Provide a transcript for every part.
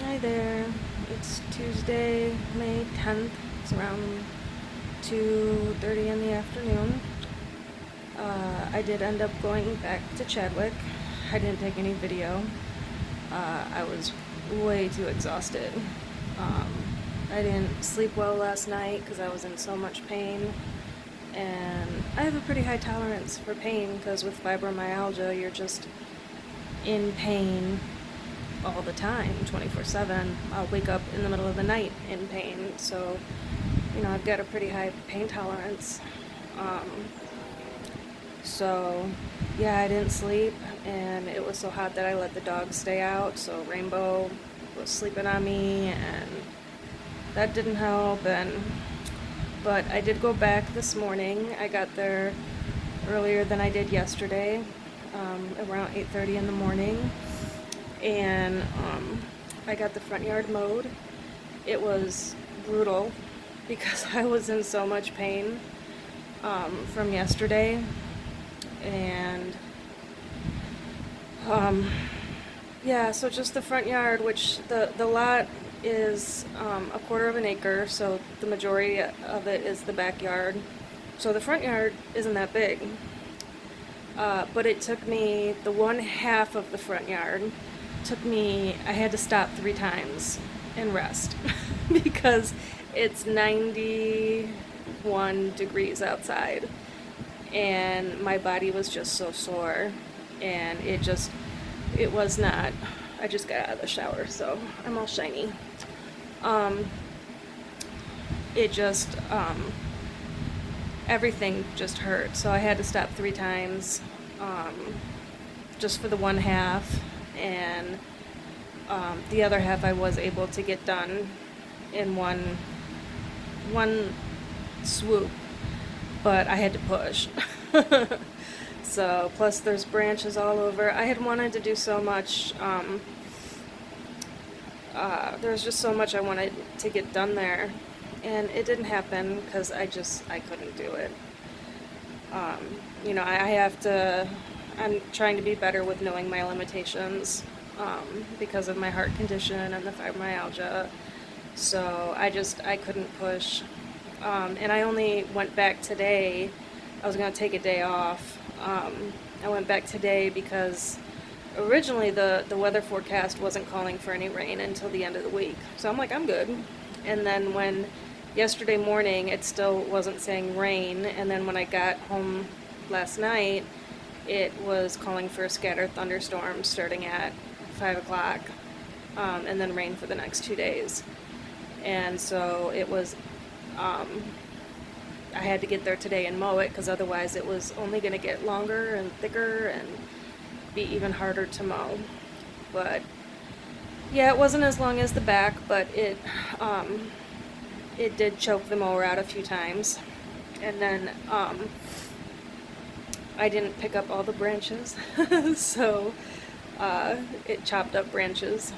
Hi there. It's Tuesday, May 10th. It's around 2:30 in the afternoon. I did end up going back to Chadwick. I didn't take any video. I was way too exhausted. Um, I didn't sleep well last night because I was in so much pain. And I have a pretty high tolerance for pain because with fibromyalgia, you're just in pain all the time, 24/7. I'll wake up in the middle of the night in pain, so I've got a pretty high pain tolerance. Um, so yeah, I didn't sleep, and it was so hot that I let the dog stay out. So Rainbow was sleeping on me, and that didn't help. But I did go back this morning. I got there earlier than I did yesterday, around 8:30 in the morning. And I got the front yard mowed. It was brutal because I was in so much pain from yesterday. And yeah, so just the front yard, which the lot is a quarter of an acre, so the majority of it is the backyard. So the front yard isn't that big. But it took me, the one half of the front yard I had to stop 3 times and rest because it's 91 degrees outside and my body was just so sore, and it was not, I just got out of the shower, so I'm all shiny. It just, everything just hurt, so I had to stop 3 times, just for the one half. And the other half I was able to get done in one swoop, but I had to push. So plus there's branches all over. I had wanted to do so much. There's just so much I wanted to get done there, and it didn't happen because I couldn't do it. I have to. I'm trying to be better with knowing my limitations because of my heart condition and the fibromyalgia. So I couldn't push. And I only went back today. I was going to take a day off. I went back today because originally the weather forecast wasn't calling for any rain until the end of the week. So I'm like, I'm good. And then when yesterday morning it still wasn't saying rain, and then when I got home last night, it was calling for a scattered thunderstorm starting at 5 o'clock, and then rain for the next 2 days. And so it was, I had to get there today and mow it because otherwise it was only going to get longer and thicker and be even harder to mow. But yeah, it wasn't as long as the back, but it did choke the mower out a few times. And then I didn't pick up all the branches, so it chopped up branches.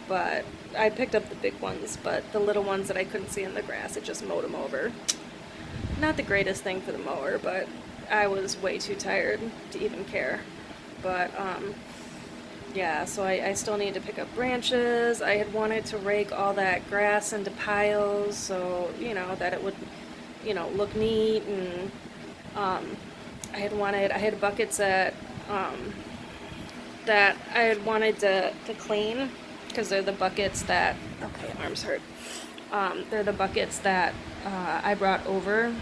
But I picked up the big ones, but the little ones that I couldn't see in the grass, it just mowed them over. Not the greatest thing for the mower, but I was way too tired to even care. But yeah, so I still need to pick up branches. I had wanted to rake all that grass into piles so, that it would, look neat. And I had buckets that I had wanted to clean because they're the buckets that, okay, arms hurt. They're the buckets that I brought over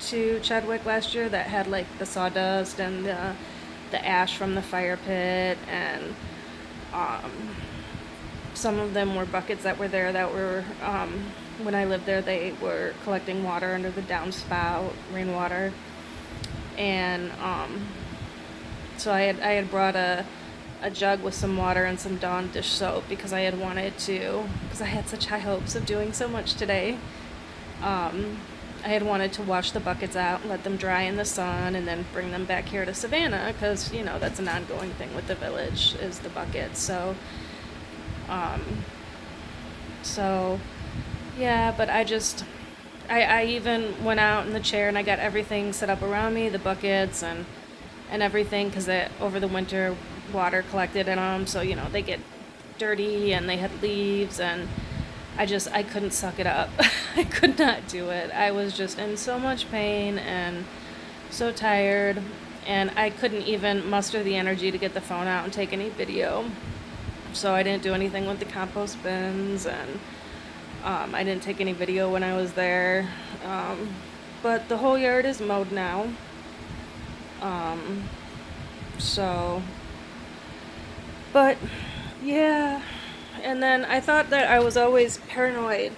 to Chadwick last year that had like the sawdust and the ash from the fire pit, and some of them were buckets that were there that were, when I lived there, they were collecting water under the downspout, rainwater. And so I had brought a jug with some water and some Dawn dish soap because I had wanted to, because I had such high hopes of doing so much today. I had wanted to wash the buckets out, let them dry in the sun, and then bring them back here to Savannah because, that's an ongoing thing with the village is the buckets. So yeah, but I even went out in the chair and I got everything set up around me, the buckets and everything, because over the winter water collected in them, so they get dirty and they had leaves, and I couldn't suck it up. I could not do it. I was just in so much pain and so tired, and I couldn't even muster the energy to get the phone out and take any video. So I didn't do anything with the compost bins, and I didn't take any video when I was there. But the whole yard is mowed now. So, but yeah. And then I thought that I was always paranoid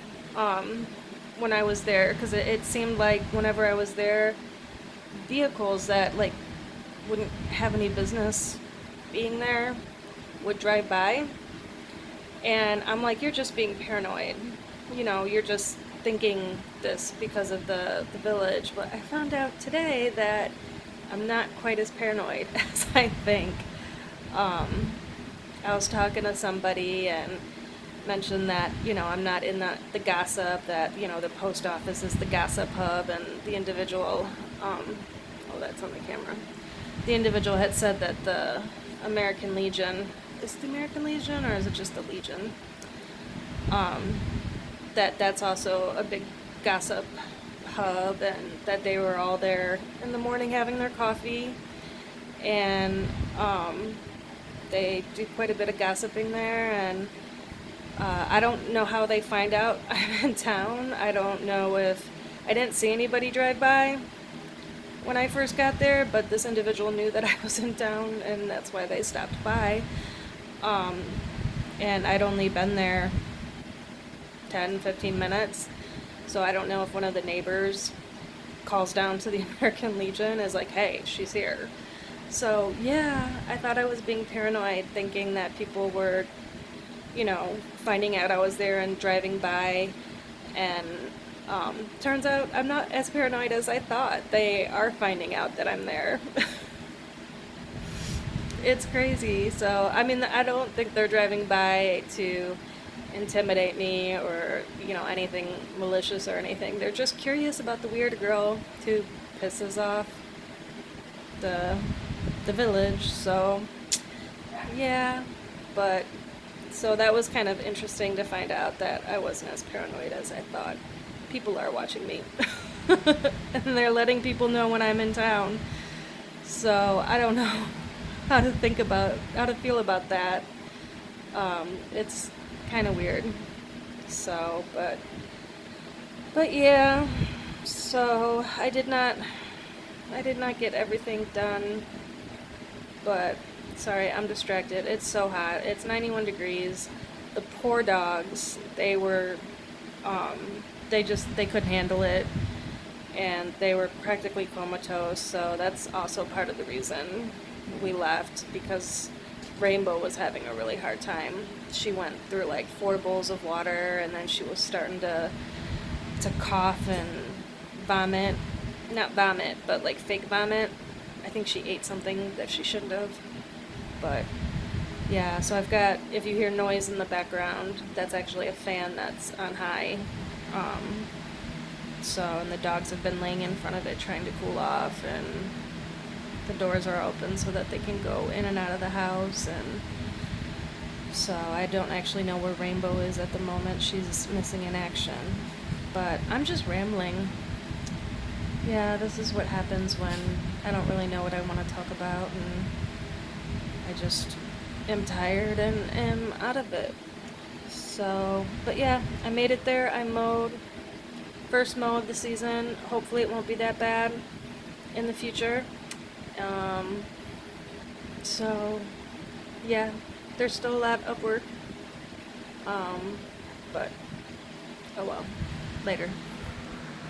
when I was there, because it seemed like whenever I was there, vehicles that like wouldn't have any business being there would drive by. And I'm like, you're just being paranoid. You're just thinking this because of the village. But I found out today that I'm not quite as paranoid as I think. I was talking to somebody and mentioned that, I'm not in the gossip, that, the post office is the gossip hub, and the individual, oh, that's on the camera. The individual had said that the American Legion, is it the American Legion or is it just the Legion? That's also a big gossip hub, and that they were all there in the morning having their coffee, and they do quite a bit of gossiping there, and I don't know how they find out I'm in town. I don't know if I didn't see anybody drive by when I first got there, but this individual knew that I was in town, and that's why they stopped by. And I'd only been there 10-15 minutes, so I don't know if one of the neighbors calls down to the American Legion, is like, hey, she's here. So yeah, I thought I was being paranoid, thinking that people were, finding out I was there and driving by, and turns out I'm not as paranoid as I thought. They are finding out that I'm there. It's crazy. So, I mean, I don't think they're driving by to intimidate me or, anything malicious or anything. They're just curious about the weird girl who pisses off the village. So, yeah. But, so that was kind of interesting to find out that I wasn't as paranoid as I thought. People are watching me. And they're letting people know when I'm in town. So, I don't know how to feel about that. It's kind of weird. So, but yeah. So I did not get everything done. But sorry, I'm distracted. It's so hot. It's 91 degrees. The poor dogs, they were, they couldn't handle it, and they were practically comatose. So that's also part of the reason we left, because Rainbow was having a really hard time. She went through like 4 bowls of water, and then she was starting to cough and vomit. Not vomit, but like fake vomit. I think she ate something that she shouldn't have. But yeah, so I've got, if you hear noise in the background, that's actually a fan that's on high. And the dogs have been laying in front of it trying to cool off, and the doors are open so that they can go in and out of the house. And so I don't actually know where Rainbow is at the moment. She's missing in action. But I'm just rambling. Yeah, this is what happens when I don't really know what I want to talk about, and I just am tired and am out of it. So, but yeah, I made it there. I mowed. First mow of the season. Hopefully it won't be that bad in the future. So, yeah, there's still a lot of work. But, oh well, later.